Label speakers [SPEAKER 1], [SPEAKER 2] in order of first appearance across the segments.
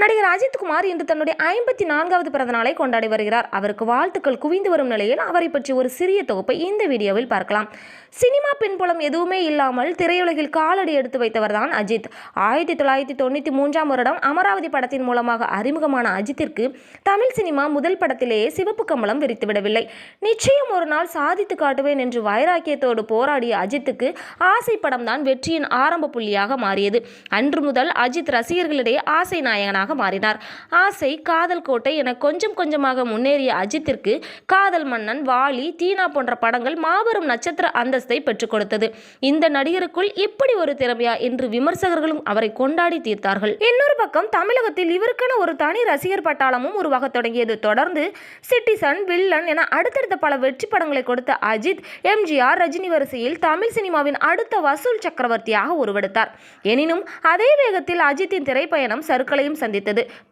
[SPEAKER 1] நடிகர் அஜித்குமார் இன்று தன்னுடைய 54வது பிறந்தநாளை கொண்டாடி வருகிறார். அவருக்கு வாழ்த்துக்கள் குவிந்து வரும் நிலையில் அவரை பற்றி ஒரு சிறிய தொகுப்பை இந்த வீடியோவில் பார்க்கலாம். சினிமா பின்புலம் எதுவுமே இல்லாமல் திரையுலகில் காலடி எடுத்து வைத்தவர் தான் அஜித். 1993ஆம் வருடம் அமராவதி படத்தின் மூலமாக அறிமுகமான அஜித்திற்கு தமிழ் சினிமா முதல் படத்திலேயே சிவப்பு கம்பளம் விரித்துவிடவில்லை. நிச்சயம் ஒரு நாள் சாதித்து காட்டுவேன் என்று வைராக்கியத்தோடு போராடிய அஜித்துக்கு ஆசை படம் தான் வெற்றியின் ஆரம்ப புள்ளியாக மாறியது. அன்று முதல் அஜித் ரசிகர்களிடையே ஆசை நாயகனாக மாறினார். ஆசை, காதல் கோட்டை என கொஞ்சம் கொஞ்சமாக முன்னேறிய அஜித்திற்கு காதல் மன்னன், வாலி, தீனா போன்ற படங்கள் மாபெரும் நட்சத்திர அந்தஸ்தை பெற்றுக் கொடுத்தது. இந்த நடிகருக்குள் இப்படி ஒரு திறமையா என்று விமர்சகர்களும் அவரை கொண்டாடி தீர்த்தார்கள். இன்னொரு பக்கம் தமிழகத்தில் இவருக்கென ஒரு தனி ரசிகர் பட்டாளமும் உருவாக தொடங்கியது. தொடர்ந்து சிட்டிசன், வில்லன் என அடுத்தடுத்த பல வெற்றி படங்களை கொடுத்த அஜித் எம்ஜிஆர், ரஜினி வரிசையில் தமிழ் சினிமாவின் அடுத்த வசூல் சக்கரவர்த்தியாக உருவெடுத்தார். எனினும் அதே வேகத்தில் அஜித்தின் திரைப்பயணம் சறுக்கலையும் சந்தித்தது.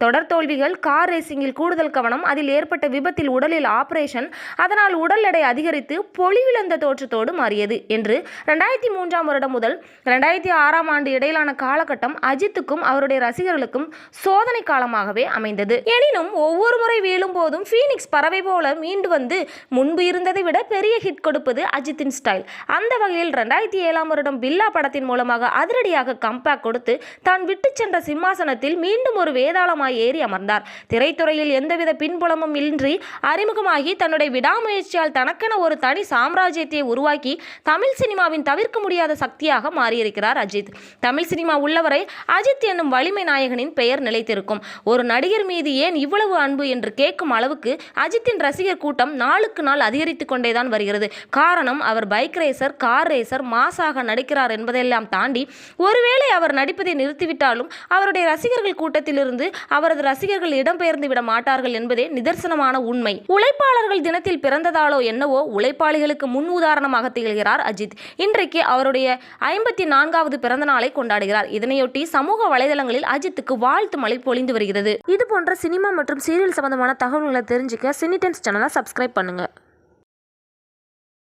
[SPEAKER 1] தொடர் தோல்விகள், கார் ரேசிங்கில் கூடுதல் கவனம், அதில் ஏற்பட்ட விபத்தில் உடலில் ஆபரேஷன், அதனால் உடல் எடை அதிகரித்து பொலிவிழந்த தோற்றத்தோடு மாறியது என்று 2003ஆம் வருடம் முதல் 2006ஆம் ஆண்டு இடையிலான காலகட்டம் அஜித்துக்கும் அவருடைய ரசிகர்களுக்கும் சோதனை காலமாகவே அமைந்தது. எனினும் ஒவ்வொரு முறை வீழும் போதும் பீனிக்ஸ் பறவை போல மீண்டு வந்து முன்பு இருந்ததை விட பெரிய ஹிட் கொடுப்பது அஜித்தின் ஸ்டைல். அந்த வகையில் 2007ஆம் வருடம் பில்லா படத்தின் மூலமாக அதிரடியாக கம்பேக் கொடுத்து தான் விட்டு சென்ற சிம்மாசனத்தில் மீண்டும் ஒரு வேதாளமாய் ஏறி அமர்ந்தார். திரைத்துறையில் எந்தவித பின்புலமும் இன்றி அறிமுகமாகி தன்னுடைய விடாமுயற்சியால் தனக்கென ஒரு தனி சாம்ராஜ்யத்தை உருவாக்கி தமிழ் சினிமாவின் தவிர்க்க முடியாத சக்தியாக மாறியிருக்கிறார் அஜித். தமிழ் சினிமா உள்ளவரை அஜித் என்னும் வலிமை நாயகனின் பெயர் நிலைத்திருக்கும். ஒரு நடிகர் மீது ஏன் இவ்வளவு அன்பு என்று கேட்கும் அளவுக்கு அஜித்தின் ரசிகர் கூட்டம் நாளுக்கு நாள் அதிகரித்து கொண்டேதான் வருகிறது. காரணம், அவர் பைக் ரேசர், கார் ரேசர், மாசாக நடிக்கிறார் என்பதெல்லாம் தாண்டி ஒருவேளை அவர் நடிப்பதை நிறுத்திவிட்டாலும் அவருடைய ரசிகர்கள் கூட்டத்திலிருந்து அவரது ரசிகர்கள் இடம்பெயர்ந்து விட மாட்டார்கள் என்பதே நிதர்சனமான உண்மை. உழைப்பாளர்கள் தினத்தில் பிறந்ததாலோ என்னவோ உழைப்பாளிகளுக்கு முன் உதாரணமாக திகழ்கிறார் அஜித். இன்றைக்கு அவருடைய 54வது பிறந்த நாளை கொண்டாடுகிறார். இதனையொட்டி சமூக வலைதளங்களில் அஜித்துக்கு வாழ்த்து மழை பொழிந்து வருகிறது. இது போன்ற சினிமா மற்றும் சீரியல் சம்பந்தமான தகவல்களை தெரிஞ்சுக்க சினி டைம்ஸ் சேனலை சப்ஸ்கிரைப் பண்ணுங்க.